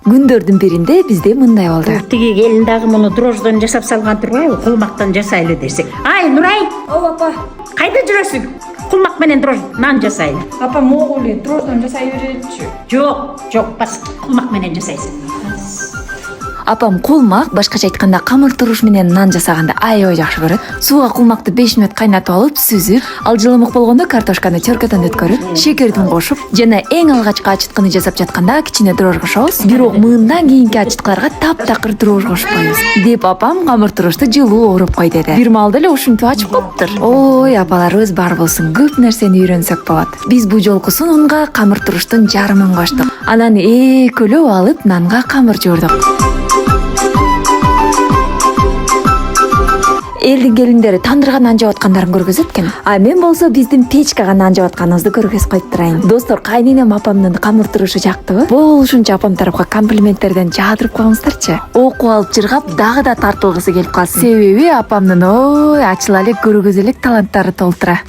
Күндөрдүн биринде бизде мындай болду. Тиги келин дагы муну дрожждон жасап салган турбайбы? Кулмактан жасайлы десек. Ай, Нурай, Ооба апа. кайда жүрөсүң? Кулмак менен дрожж нан жасайлы. Апа могул эле дрожждон жасай беречү. Жок, бас кулмак менен жасайсың. Апам кулмак, башкача айтканда камыр туруш менен нан жасаганда аябай жакшы көрөт. Сууга кулмакты 5 мүнөт кайнатып алып, сүзүп, ал жылымык болгондо картошканы чөркөдөн өткөрүп, шекердин кошуп, жана эң алгачкы ачыткыны жасап жатканда кичине дрожж кошобуз. Бирок мындан кийинки ачыткыларга таптакыр дрожж кошпойбуз. Деп апам камыр турушты жылуу ооруп кой деди. Бир маалда эле ушинтип ачып коюптур. Ой, апаларыбыз бар болсун, көп нерсени үйрөнсөк болот. Биз бул жолку сунунга камыр туруштун жарымын коштук. Анан экөлөп алып нанга камыр жуурдук. Элдин келиндери тандырга нан жаап аткандарын көргөзөт экен. А мен болсо биздин печкага нан жаап атканыбызды көргөзүп коюп турайын. Достор, кайненем апамдын камыр турушу жактыбы? Болушунча апам тарапка комплименттерден жаадырып коюңуздарчы. Окуп алып жыргап дагы да тартылгысы келип калсын. Себеби апамдын ачыла элек көргөзө элек таланттары толтура.